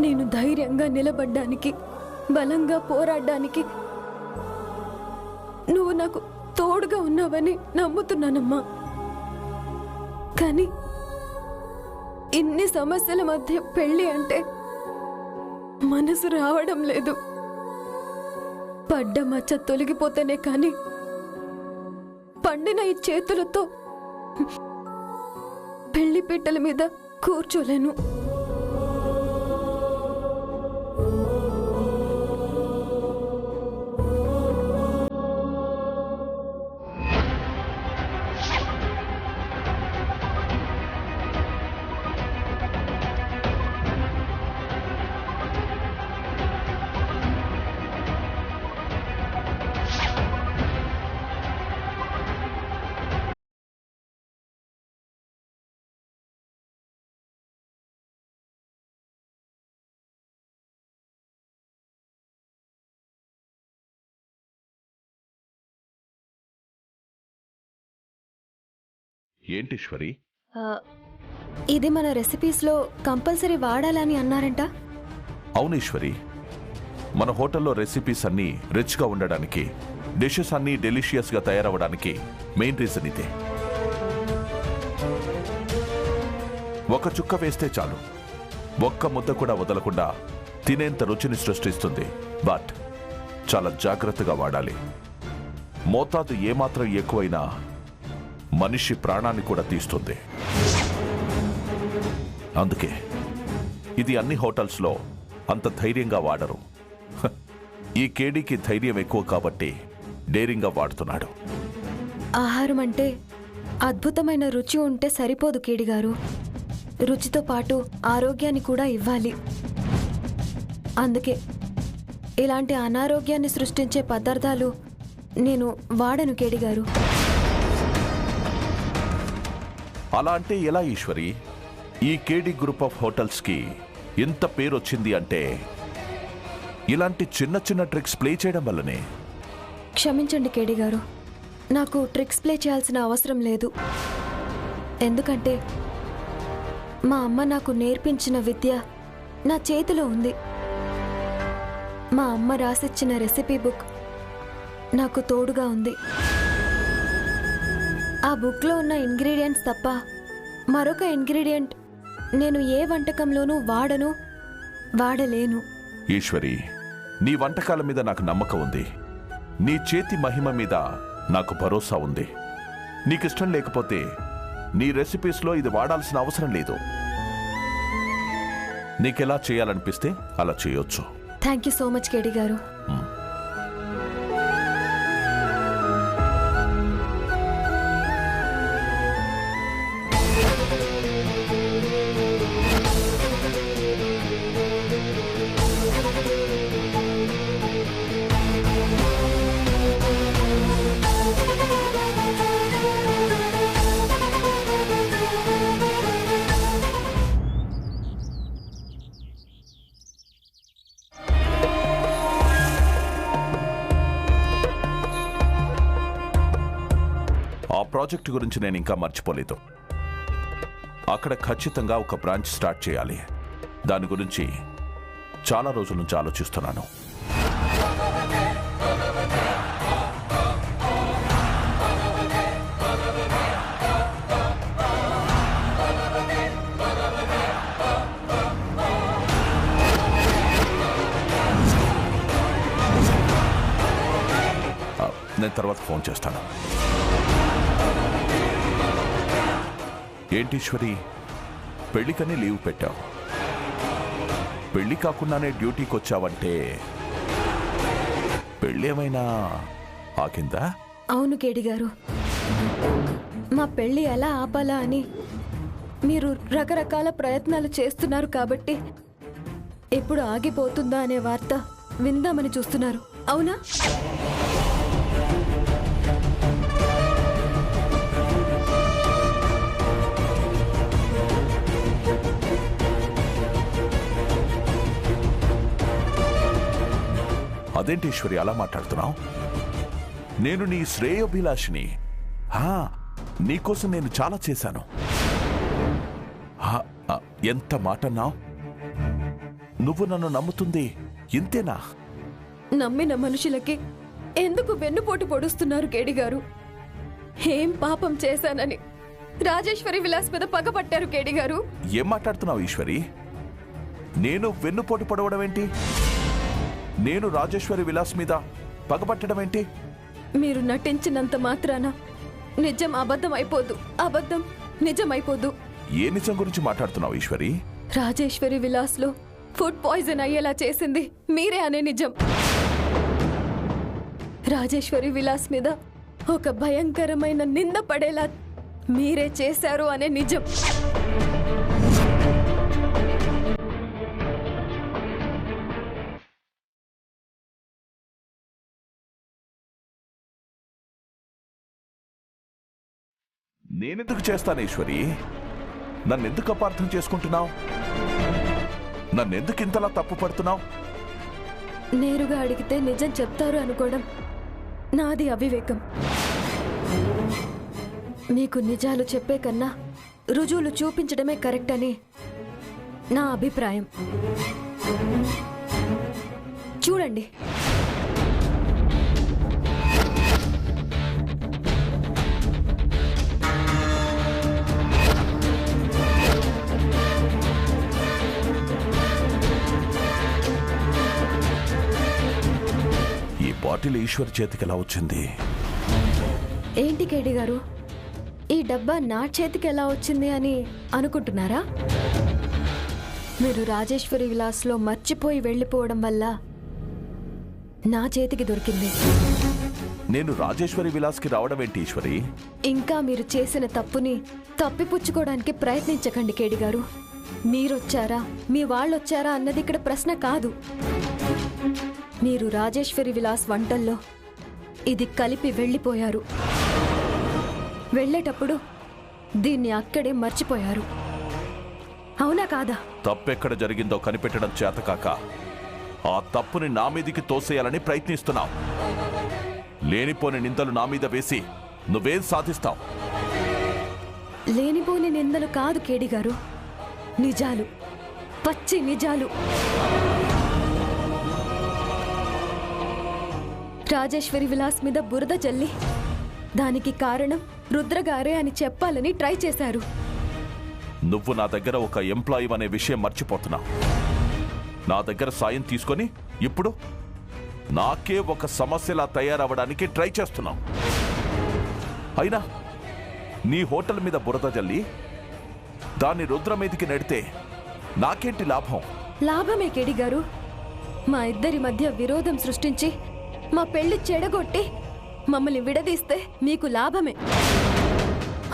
నేను ధైర్యంగా నిలబడ్డానికి, బలంగా పోరాడడానికి నువ్వు నాకు తోడుగా ఉన్నావని నమ్ముతున్నానమ్మా. కానీ ఇన్ని సమస్యల మధ్య పెళ్లి అంటే మనసు రావడం లేదు. పడ్డ మచ్చ తొలగిపోతేనే కానీ పండిన ఈ చేతులతో పెళ్లి పీటల మీద కూర్చోలేను. ఏంటీశ్వరి, ఇది మన రెసిపీస్లో కంపల్సరీ వాడాలని అన్నారంట. అవునీశ్వరి, మన హోటల్లో రెసిపీస్ అన్నీ రిచ్గా ఉండడానికి, డిషెస్ అన్నీ డెలిషియస్గా తయారవడానికి మెయిన్ రీజన్ ఇదే. ఒక చుక్క వేస్తే చాలు, ఒక్క ముద్ద కూడా వదలకుండా తినేంత రుచిని సృష్టిస్తుంది. బట్ చాలా జాగ్రత్తగా వాడాలి. మోతాదు ఏమాత్రం ఎక్కువైనా మనిషి ప్రాణాన్ని కూడా తీస్తుంది. అందుకే ఇది అన్ని హోటల్స్లో అంత ధైర్యంగా వాడరు. ఈ కేడీకి ధైర్యం ఎక్కువ కాబట్టి డేరింగ్గా వాడుతున్నాడు. ఆహారం అంటే అద్భుతమైన రుచి ఉంటే సరిపోదు కేడి గారు, రుచితో పాటు ఆరోగ్యాన్ని కూడా ఇవ్వాలి. అందుకే ఇలాంటి అనారోగ్యాన్ని సృష్టించే పదార్థాలు నేను వాడను కేడి గారు. అలా అంటే ఎలా ఈశ్వరి? ఈ కేడీ గ్రూప్ ఆఫ్ హోటల్స్కి ఎంత పేరు వచ్చింది అంటే ఇలాంటి చిన్న చిన్న ట్రిక్స్ ప్లే చేయడం వల్లనే. క్షమించండి కేడి గారు, నాకు ట్రిక్స్ ప్లే చేయాల్సిన అవసరం లేదు. ఎందుకంటే మా అమ్మ నాకు నేర్పించిన విద్య నా చేతిలో ఉంది. మా అమ్మ రాసిచ్చిన రెసిపీ బుక్ నాకు తోడుగా ఉంది. ఆ బుక్లో ఉన్న ఇంగ్రీడియంట్స్ తప్ప మరొక ఇంగ్రీడియంట్ నేను ఏ వంటకంలోనూ వాడలేను. ఈశ్వరి, నీ వంటకాల మీద నాకు నమ్మకం ఉంది. నీ చేతి మహిమ మీద నాకు భరోసా ఉంది. నీకిష్టం లేకపోతే నీ రెసిపీస్లో ఇది వాడాల్సిన అవసరం లేదు. నీకెలా చేయాలనిపిస్తే అలా చేయొచ్చు. థ్యాంక్ యూ సో మచ్ కేడి గారు. ఆ ప్రాజెక్టు గురించి నేను ఇంకా మర్చిపోలేదు. అక్కడ ఖచ్చితంగా ఒక బ్రాంచ్ స్టార్ట్ చేయాలి. దాని గురించి చాలా రోజుల నుంచి ఆలోచిస్తున్నాను. నేను తర్వాత ఫోన్ చేస్తాను. ఏంటీశ్వరి, పెళ్లికని లీవ్ పెట్టావు. పెళ్లి కాకుండానే డ్యూటీకి వచ్చావంటే పెళ్ళేమైనా ఆగిందా? అవును కేడి గారు, మా పెళ్లి ఎలా ఆపాలా అని మీరు రకరకాల ప్రయత్నాలు చేస్తున్నారు కాబట్టి ఎప్పుడు ఆగిపోతుందా అనే వార్త విందామని చూస్తున్నారు. అవునా? అదేంటి ఈశ్వరి అలా మాట్లాడుతున్నావు? నేను నీ శ్రేయోభిలాషిని. నీకోసం నేను చాలా చేశాను. ఎంత మాట అన్నావు? నువ్వు నన్ను నమ్ముతుంది ఇంతేనా? నమ్మిన మనుషులకి ఎందుకు వెన్నుపోటు పొడుస్తున్నారు కేడి గారు? ఏం పాపం చేశానని రాజేశ్వరి విలాస్ మీద పగపట్టారు కేడి గారు? ఏం మాట్లాడుతున్నావు ఈశ్వరి? నేను వెన్నుపోటు పడవడం ఏంటి? నేను రాజేశ్వరి విలాస్ మీద పగపట్టడం ఏంటి? మీరు నటించినంత మాత్రాన నిజం అబద్ధం అయిపోదు, అబద్ధం నిజం అయిపోదు. ఏ నిజం గురించి మాట్లాడుతున్నావు ఈశ్వరి? రాజేశ్వరి విలాస్ లో ఫుడ్ పాయిజన్ అయ్యేలా చేసింది మీరే అనే నిజం. రాజేశ్వరి విలాస్ మీద ఒక భయంకరమైన నింద పడేలా మీరే చేశారు అనే నిజం. నేనెందుకు చేస్తాను ఈశ్వరి? నన్నెందుకు అపార్థం చేసుకుంటున్నావు? నన్నెందుకు ఇంతలా తప్పు పడుతున్నావు? నేరుగా అడిగితే నిజం చెప్తారు అనుకోవడం నాది అవివేకం. మీకు నిజాలు చెప్పే కన్నా రుజువులు చూపించడమే కరెక్ట్ అని నా అభిప్రాయం. చూడండి, ఈ బాటిల్ ఈశ్వర్ చేతికి ఎలా వచ్చింది? ఏంటి కేడి గారు, ఈ డబ్బా నా చేతికి ఎలా వచ్చింది అని అనుకుంటున్నారా? మీరు రాజేశ్వరి విలాస్లో మర్చిపోయి వెళ్ళిపోవడం వల్ల నా చేతికి దొరికింది. నేను రాజేశ్వరి విలాస్కి రావడం ఏంటి ఈశ్వరి? ఇంకా మీరు చేసిన తప్పుని తప్పిపుచ్చుకోవడానికి ప్రయత్నించకండి కేడి గారు. మీరొచ్చారా, మీ వాళ్ళొచ్చారా అన్నది ఇక్కడ ప్రశ్న కాదు. మీరు రాజేశ్వరి విలాస్ వంటల్లో ఇది కలిపి వెళ్ళిపోయారు. వెళ్ళేటప్పుడు దీన్ని అక్కడే మర్చిపోయారు. అవునా కాదా? తప్పెక్కడ జరిగిందో కనిపెట్టడం చేతకాక ఆ తప్పుని నా మీదికి తోసేయాలని ప్రయత్నిస్తున్నావు. లేనిపోని నిందలు నా మీద వేసి నువ్వేం సాధిస్తావు? లేనిపోని నిందలు కాదు కేడి గారు, నిజాలు, పచ్చి నిజాలు. రాజేశ్వరి విలాస్ మీద బురద జల్లి దానికి కారణం రుద్రగారే అని చెప్పాలని ట్రై చేశారు. నువ్వు నా దగ్గర ఒక ఎంప్లాయీ అనే విషయం మర్చిపోతున్నావు. నా దగ్గర సాయం తీసుకొని ఇప్పుడు నాకే ఒక సమస్యలా తయారవడానికి ట్రై చేస్తున్నావు. అయినా నీ హోటల్ మీద బురద జల్లి దాన్ని రుద్ర మీదికి నెడితే నాకేంటి లాభం? లాభమే కేడి గారు. మా ఇద్దరి మధ్య విరోధం సృష్టించి మా పెళ్లి చెడగొట్టి మమ్మల్ని విడదీస్తే మీకు లాభమే.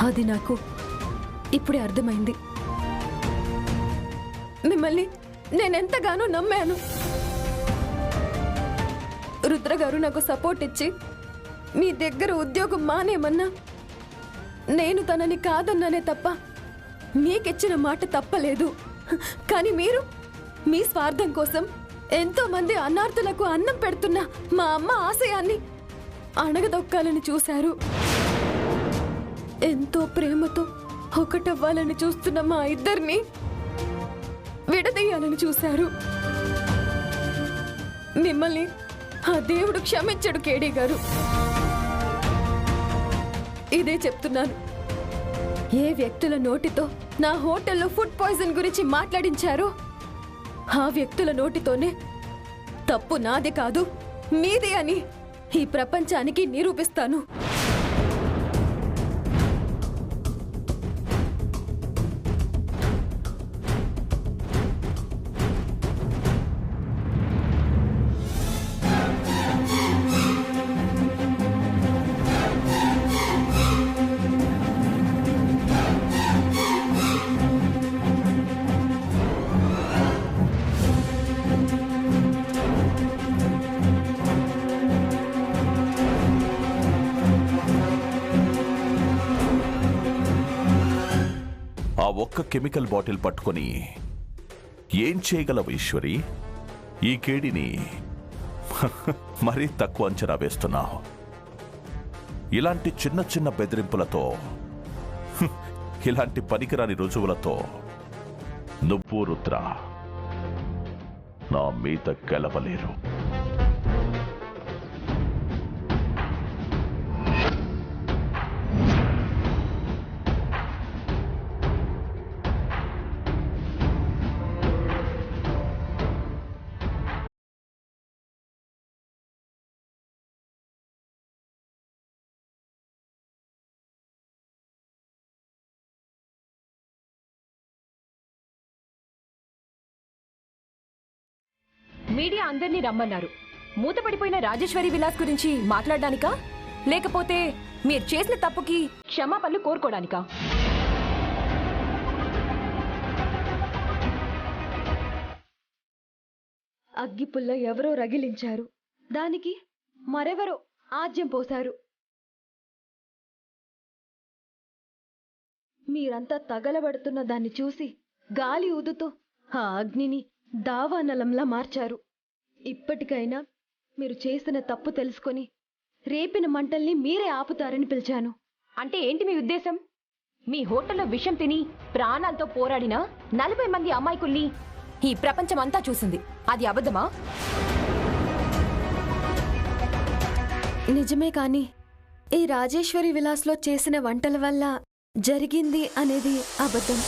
అది నాకు ఇప్పుడే అర్థమైంది. మిమ్మల్ని నేనెంతగానో నమ్మాను. రుద్రగారు నాకు సపోర్ట్ ఇచ్చి మీ దగ్గర ఉద్యోగం మానేమన్నా నేను తనని కాదన్నానే తప్ప మీకిచ్చిన మాట తప్పలేదు. కానీ మీరు మీ స్వార్థం కోసం ఎంతో మంది అన్నార్థులకు అన్నం పెడుతున్న మా అమ్మ ఆశయాన్ని అణగదొక్కాలని చూశారు. ఎంతో ప్రేమతో ఒకటవ్వాలని చూస్తున్న మా ఇద్దరిని విడదీయాలని చూశారు. మిమ్మల్ని ఆ దేవుడు క్షమించడు కేడి గారు. ఇదే చెప్తున్నాను. ఏ వ్యక్తుల నోటితో నా హోటల్లో ఫుడ్ పాయిజన్ గురించి మాట్లాడించారో ఆ వ్యక్తుల నోటితోనే తప్పు నాది కాదు మీది అని ఈ ప్రపంచానికి నిరూపిస్తాను. ఆ ఒక్క కెమికల్ బాటిల్ పట్టుకొని ఏం చేయగలవు ఈశ్వరి? ఈ కేడిని మరీ తక్కువ అంచనా వేస్తున్నావు. ఇలాంటి చిన్న చిన్న బెదిరింపులతో, ఇలాంటి పనికిరాని రుజువులతో నువ్వు రుద్ర నా మీద గెలవలేరు. మీడియా అందరినీ రమ్మన్నారు. మూతపడిపోయిన రాజేశ్వరి విలాస్ గురించి మాట్లాడడానికా, లేకపోతే మీరు చేసిన తప్పుకి క్షమాపణలు కోరుకోవడానికా? అగ్గిపుల్ల ఎవరో రగిలించారు, దానికి మరెవరో ఆజ్యం పోశారు. మీరంతా తగలబడుతున్న దాన్ని చూసి గాలి ఊదుతూ ఆ అగ్నిని దావానలంలా మార్చారు. ఇప్పటికైనా మీరు చేసిన తప్పు తెలుసుకొని రేపిన మంటల్ని మీరే ఆపుతారని పిలిచాను. అంటే ఏంటి మీ ఉద్దేశం? మీ హోటల్లో విషం తిని ప్రాణాలతో పోరాడిన 40 మంది అమాయకుల్ని ఈ ప్రపంచమంతా చూసింది. అది అబద్ధమా? నిజమే, కానీ ఈ రాజేశ్వరి విలాస్లో చేసిన వంటల వల్ల జరిగింది అనేది అబద్ధం.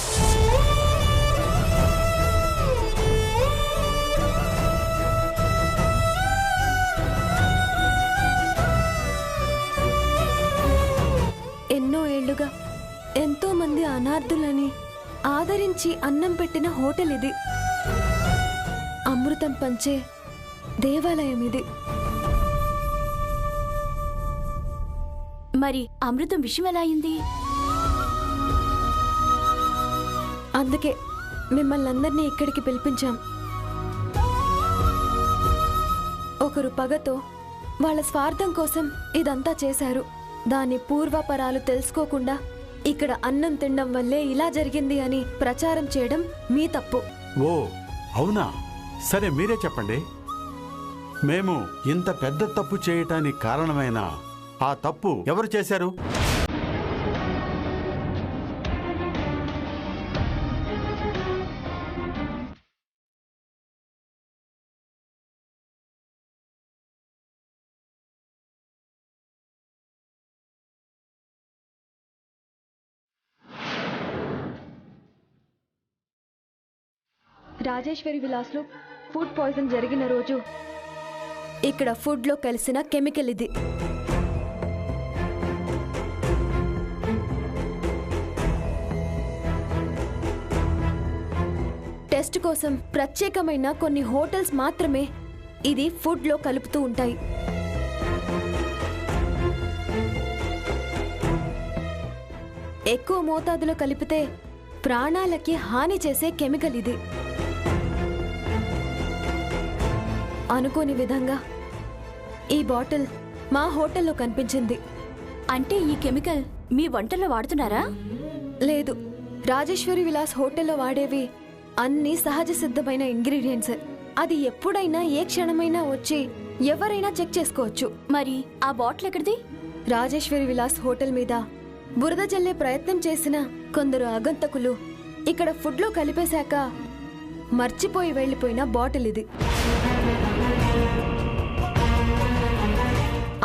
ఎన్నో ఏళ్లుగా ఎంతో మంది అనాథులని ఆదరించి అన్నం పెట్టిన హోటల్ ఇది. అమృతం పంచే దేవాలయం ఇది. మరి అమృతం విషయం ఎలా అయింది? అందుకే మిమ్మల్ని అందరినీ ఇక్కడికి పిలిపించాం. ఒకరు పగతో వాళ్ళ స్వార్థం కోసం ఇదంతా చేశారు. దాని పూర్వపరాలు తెలుసుకోకుండా ఇక్కడ అన్నం తినడం వల్లే ఇలా జరిగింది అని ప్రచారం చేయడం మీ తప్పు. ఓ అవునా? సరే, మీరే చెప్పండి. మేము ఇంత పెద్ద తప్పు చేయటానికి కారణమైన ఆ తప్పు ఎవరు చేశారు? రాజేశ్వరి విలాస్లో ఫుడ్ పాయిజన్ జరిగిన రోజు ఇక్కడ ఫుడ్లో కలిసిన కెమికల్ ఇది. టెస్ట్ కోసం ప్రత్యేకమైన కొన్ని హోటల్స్ మాత్రమే ఇది ఫుడ్లో కలుపుతూ ఉంటాయి. ఎక్కువ మోతాదులో కలిపితే ప్రాణాలకి హాని చేసే కెమికల్ ఇది. అనుకోని విధంగా ఈ బాటిల్ మా హోటల్లో కనిపించింది. అంటే ఈ కెమికల్ మీ వంటల్లో వాడుతున్నారా? లేదు, రాజేశ్వరి విలాస్ హోటల్లో వాడేవి అన్ని సహజ సిద్ధమైన ఇంగ్రీడియంట్స్. అది ఎప్పుడైనా ఏ క్షణమైనా వచ్చి ఎవరైనా చెక్ చేసుకోవచ్చు. మరి ఆ బాటిల్ ఎక్కడిది? రాజేశ్వరి విలాస్ హోటల్ మీద బురద జల్లే ప్రయత్నం చేసిన కొందరు ఆగంతకులు ఇక్కడ ఫుడ్లో కలిపేశాక మర్చిపోయి వెళ్లిపోయిన బాటిల్ ఇది.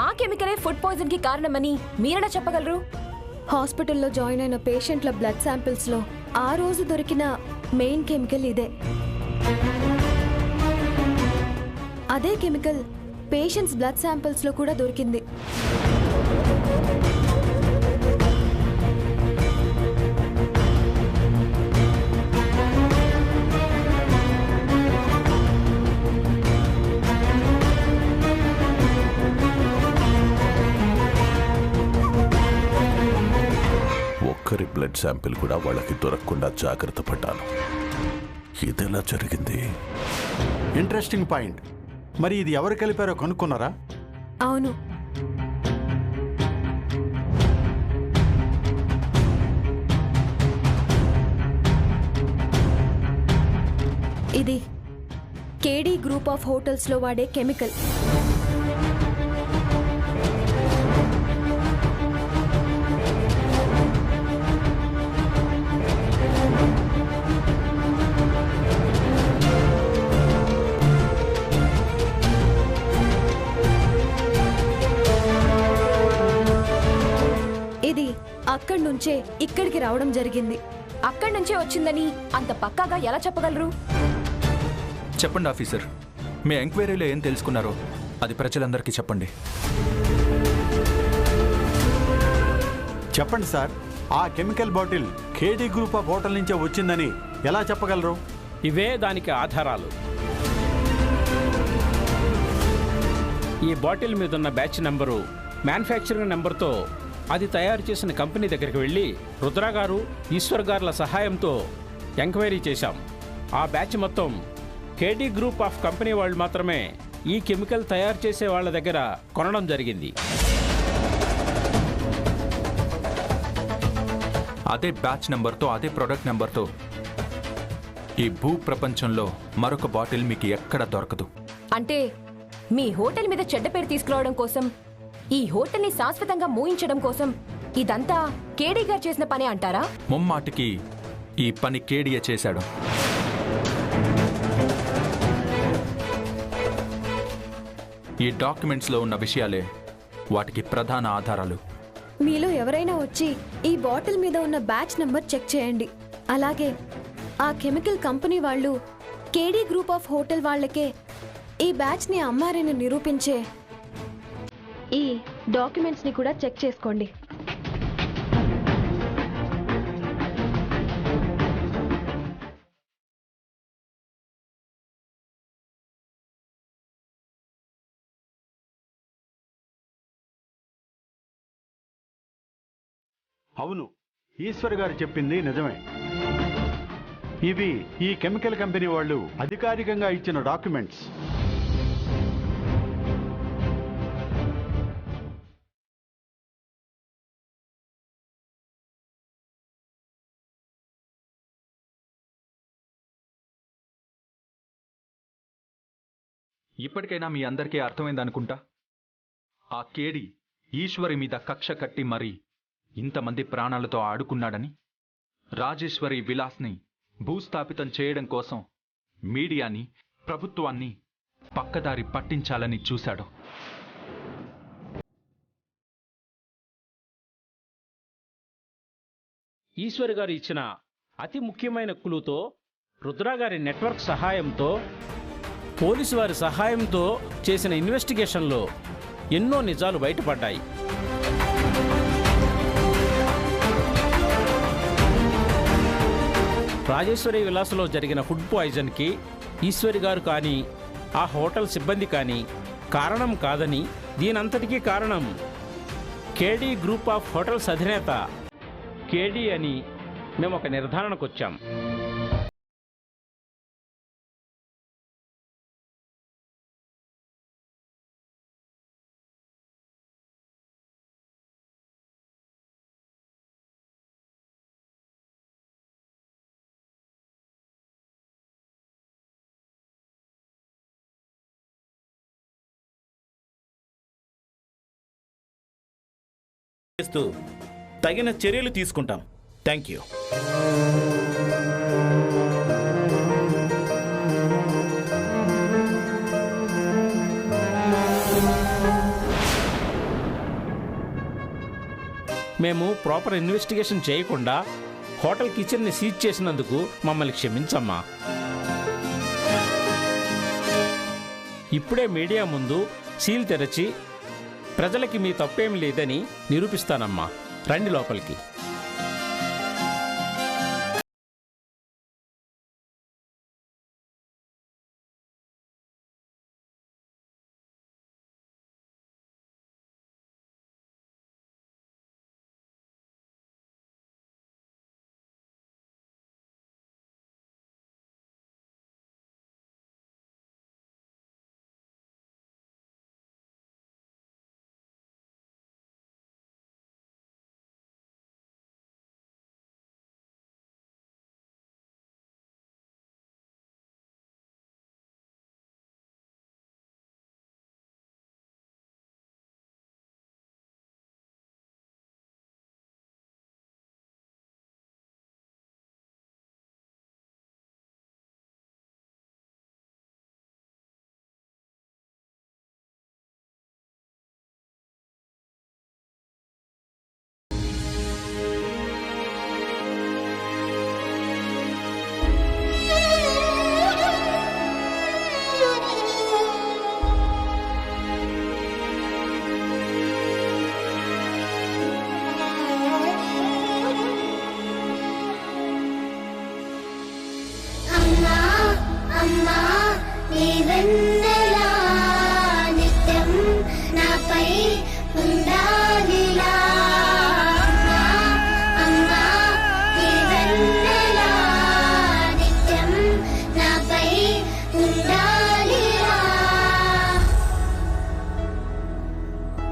ఆ కెమికలే ఫుడ్ పాయిజన్ కి కారణమని మీరెలా చెప్పగలరు? హాస్పిటల్లో జాయిన్ అయిన పేషెంట్ల బ్లడ్ శాంపిల్స్ లో ఆ రోజు దొరికిన మెయిన్ కెమికల్ ఇదే. అదే కెమికల్ పేషెంట్స్ బ్లడ్ శాంపిల్స్ లో కూడా దొరికింది. ఒక్కరి బ్లడ్ శాంపిల్ కూడా వాళ్ళకి దొరకకుండా జాగ్రత్త పడ్డాను. ఇదెలా జరిగింది? Interesting point. మరి ఇది ఎవరు కలిపారో కనుక్కున్నారా? అవును, ఇది కేడీ గ్రూప్ ఆఫ్ హోటల్స్ లో వాడే కెమికల్. అక్కడి నుంచే ఇక్కడికి రావడం జరిగింది. అక్కడి నుంచే వచ్చిందని అంత పక్కాగా ఎలా చెప్పగలరు? చెప్పండి ఆఫీసర్, మీ ఎంక్వైరీలో ఏం తెలుసుకున్నారో అది ప్రజలందరికీ చెప్పండి. చెప్పండి సార్, ఆ chemical bottle KD group of hotel నుంచే వచ్చిందని ఎలా చెప్పగలరు? ఇవే దానికి ఆధారాలు. ఈ బాటిల్ మీద ఉన్న బ్యాచ్ నెంబరు మ్యానుఫ్యాక్చరింగ్ నెంబర్తో అది తయారు చేసిన కంపెనీ దగ్గరికి వెళ్ళి రుద్ర గారు, ఈశ్వర్ గారుల సహాయంతో ఎంక్వైరీ చేశాం. ఆ బ్యాచ్ మొత్తం కేడీ గ్రూప్ ఆఫ్ కంపెనీ వాళ్ళు మాత్రమే ఈ కెమికల్ తయారు చేసే వాళ్ళ దగ్గర కొనడం జరిగింది. అదే బ్యాచ్ నెంబర్తో, అదే ప్రొడక్ట్ నెంబర్తో ఈ భూ ప్రపంచంలో మరొక బాటిల్ మీకు ఎక్కడ దొరకదు. అంటే మీ హోటల్ మీద చెడ్డ పేరు తీసుకురావడం కోసం, ఈ హోటల్ని శాశ్వతంగా మూయించడం కోసం ఇదంతా కేడీ గారు చేసిన పనే అంటారా? ముమ్మాటికి ఈ పని కేడీఏ చేశాడు. ఈ డాక్యుమెంట్స్లో ఉన్న విషయాలే వాటికి ప్రధాన ఆధారాలు. మీలో ఎవరైనా వచ్చి ఈ బాటిల్ మీద ఉన్న బ్యాచ్ నంబర్ చెక్ చేయండి. అలాగే ఆ కెమికల్ కంపెనీ వాళ్ళు కేడీ గ్రూప్ ఆఫ్ హోటల్ వాళ్ళకే ఈ బ్యాచ్ ని అమ్మారని నిరూపించే ఈ డాక్యుమెంట్స్ ని కూడా చెక్ చేసుకోండి. అవును, ఈశ్వర్ గారు చెప్పింది నిజమే. ఇవి ఈ కెమికల్ కంపెనీ వాళ్ళు అధికారికంగా ఇచ్చిన డాక్యుమెంట్స్. ఇప్పటికైనా మీ అందరికీ అర్థమైందనుకుంటా. ఆ కేడి ఈశ్వరి మీద కక్ష కట్టి మరీ ఇంతమంది ప్రాణాలతో ఆడుకున్నాడని, రాజేశ్వరి విలాస్ని భూస్థాపితం చేయడం కోసం మీడియాని, ప్రభుత్వాన్ని పక్కదారి పట్టించాలని చూశాడు. ఈశ్వర్ గారు ఇచ్చిన అతి ముఖ్యమైన క్లూతో, రుద్ర గారి నెట్వర్క్ సహాయంతో, పోలీసు వారి సహాయంతో చేసిన ఇన్వెస్టిగేషన్లో ఎన్నో నిజాలు బయటపడ్డాయి. రాజేశ్వరి విలాసలో జరిగిన ఫుడ్ పాయిజన్కి ఈశ్వరి గారు కానీ ఆ హోటల్ సిబ్బంది కానీ కారణం కాదని, దీనంతటికీ కారణం కేడీ గ్రూప్ ఆఫ్ హోటల్స్ అధినేత కేడీ అని మేము ఒక నిర్ధారణకు వచ్చాం. చేస్తూ తగిన చర్యలు తీసుకుంటాం. Thank you. మేము ప్రాపర్ ఇన్వెస్టిగేషన్ చేయకుండా హోటల్ కిచెన్ని సీజ్ చేసినందుకు మమ్మల్ని క్షమించమ్మా. ఇప్పుడే మీడియా ముందు సీల్ తెరచి ప్రజలకి మీ తప్పేం లేదని నిరూపిస్తానమ్మా. రండి లోపలికి. even